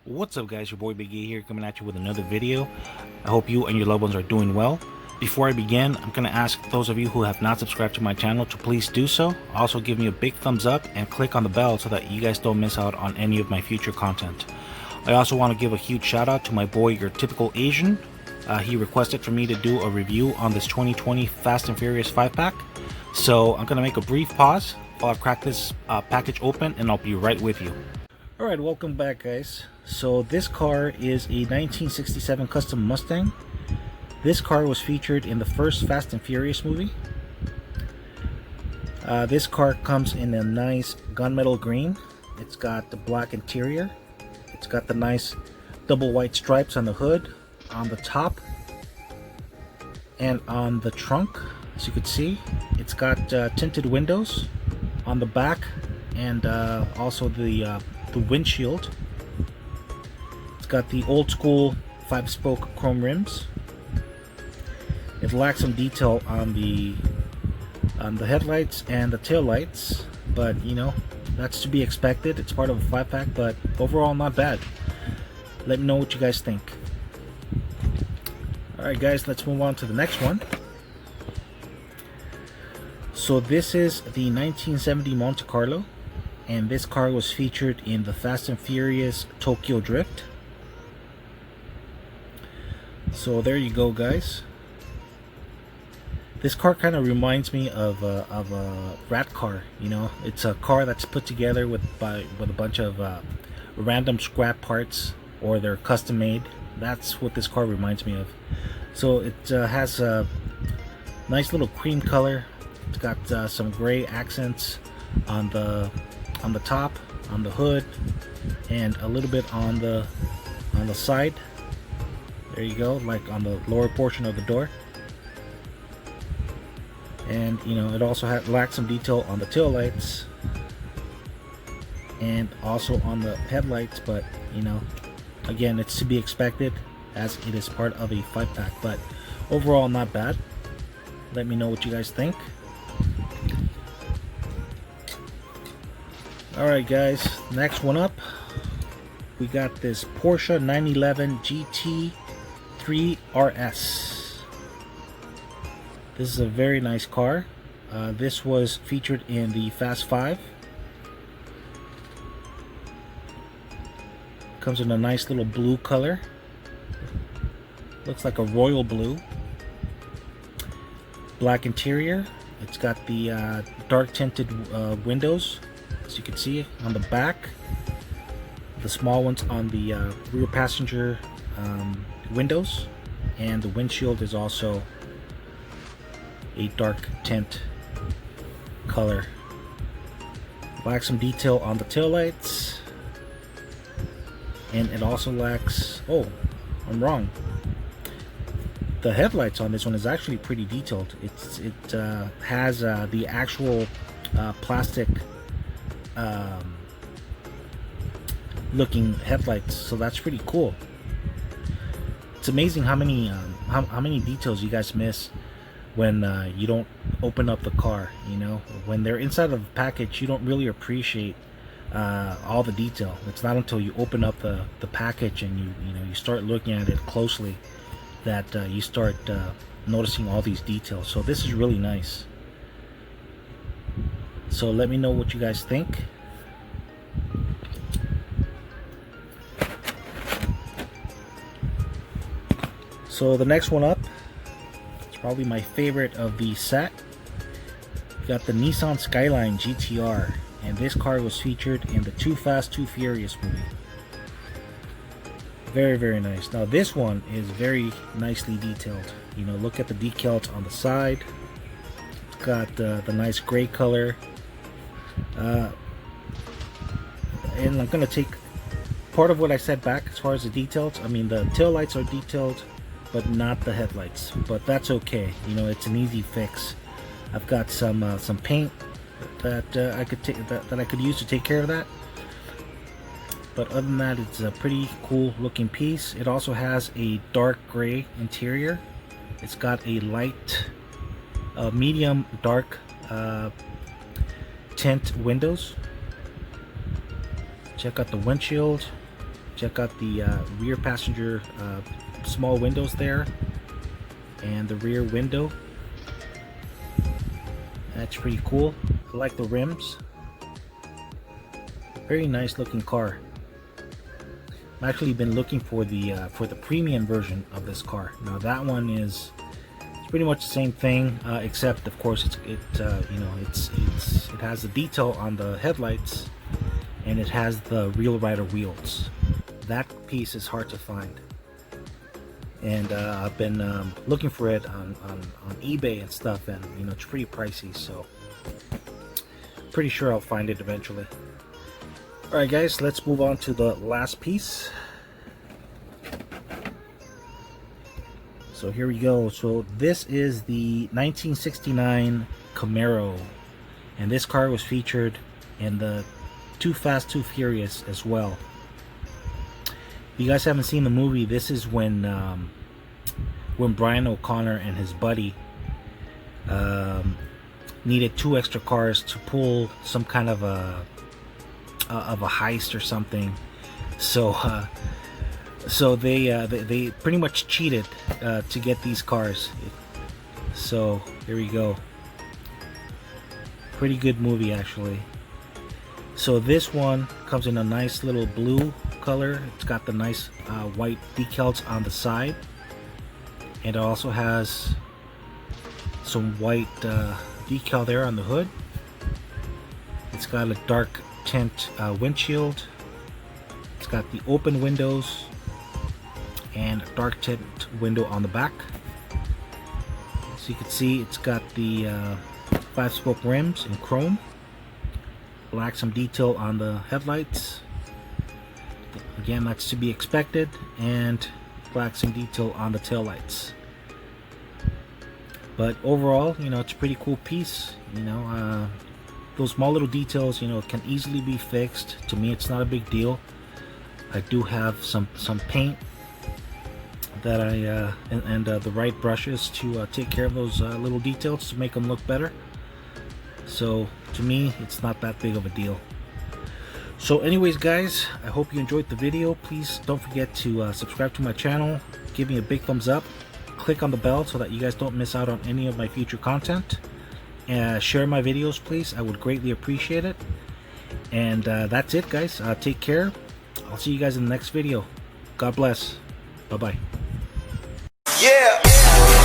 What's up, guys? Your boy Big E here, coming at you with another video. I hope you and your loved ones are doing well. Before I begin, I'm going to ask those of you who have not subscribed to my channel to please do so. Also give me a big thumbs up and click on the bell so that you guys don't miss out on any of my future content. I also want to give a huge shout out to my boy Your Typical Asian. He requested for me to do a review on this 2020 Fast and Furious 5-pack. So I'm going to make a brief pause while I crack this package open, and I'll be right with you. Alright, welcome back, guys. So this car is a 1967 custom Mustang. This car was featured in the first Fast and Furious movie. This car comes in a nice gunmetal green. It's got the black interior. It's got the nice double white stripes on the hood, on the top, and on the trunk. As you can see, it's got tinted windows on the back, and also the windshield. It's got the old school 5-spoke chrome rims. It lacks some detail on the headlights and the tail lights, but you know, that's to be expected. It's part of a 5-pack, but overall not bad. Let me know what you guys think. Alright guys, let's move on to the next one. So this is the 1970 Monte Carlo, and this car was featured in the Fast and Furious Tokyo Drift. So there you go, guys. This car kind of reminds me of a rat car. You know, it's a car that's put together with a bunch of random scrap parts, or they're custom made. That's what this car reminds me of. So it has a nice little cream color. It's got some gray accents on the top, on the hood, and a little bit on the side. There you go, like on the lower portion of the door. And you know, it also lacks some detail on the tail lights and also on the headlights, but you know, again, it's to be expected as it is part of a 5-pack, but overall not bad. Let me know what you guys think. Alright guys, next one up, we got this Porsche 911 GT3 RS. This is a very nice car. This was featured in the Fast 5. Comes in a nice little blue color. Looks like a royal blue. Black interior. It's got the dark tinted windows, as you can see on the back. The small ones on the rear passenger windows, and the windshield is also a dark tint color. Lacks some detail on the tail lights, and it also lacks, oh, I'm wrong, the headlights on this one is actually pretty detailed. It has the actual plastic looking headlights, so that's pretty cool. It's amazing how many details you guys miss when you don't open up the car. You know, when they're inside of the package, you don't really appreciate all the detail. It's not until you open up the package and you start looking at it closely that you start noticing all these details. So this is really nice. So let me know what you guys think. So the next one up, it's probably my favorite of the set. We got the Nissan Skyline GTR, and this car was featured in the Too Fast, Too Furious movie. Very, very nice. Now this one is very nicely detailed. You know, look at the decals on the side. It's got the nice gray color. And I'm going to take part of what I said back as far as the details. I mean, the tail lights are detailed, but not the headlights. But that's okay. You know, it's an easy fix. I've got some paint that I could use to take care of that. But other than that, it's a pretty cool looking piece. It also has a dark gray interior. It's got a light, medium dark tint windows. Check out the windshield. Check out the rear passenger small windows there, and the rear window. That's pretty cool. I like the rims. Very nice looking car. I've actually been looking for the premium version of this car. Now that one is pretty much the same thing, except of course it has the detail on the headlights, and it has the real rider wheels. That piece is hard to find, and I've been looking for it on eBay and stuff, and it's pretty pricey, so pretty sure I'll find it eventually. Alright guys, let's move on to the last piece. So here we go. So this is the 1969 Camaro, and this car was featured in the Too Fast, Too Furious as well. If you guys haven't seen the movie, this is when Brian O'Connor and his buddy needed 2 extra cars to pull some kind of a heist or something. So they pretty much cheated to get these cars. So there we go. Pretty good movie actually. So this one comes in a nice little blue color. It's got the nice white decals on the side, and it also has some white decal there on the hood. It's got a dark tint windshield. It's got the open windows and a dark tint window on the back. So you can see it's got the 5-spoke rims in chrome. Black some detail on the headlights. Again, that's to be expected. And black some detail on the taillights. But overall, it's a pretty cool piece. Those small little details, can easily be fixed. To me, it's not a big deal. I do have some paint that and the right brushes to take care of those little details to make them look better. So to me, it's not that big of a deal. So anyways guys, I hope you enjoyed the video. Please don't forget to subscribe to my channel, give me a big thumbs up, click on the bell so that you guys don't miss out on any of my future content. Share my videos please, I would greatly appreciate it. And that's it guys, take care. I'll see you guys in the next video. God bless. Bye bye. Yeah.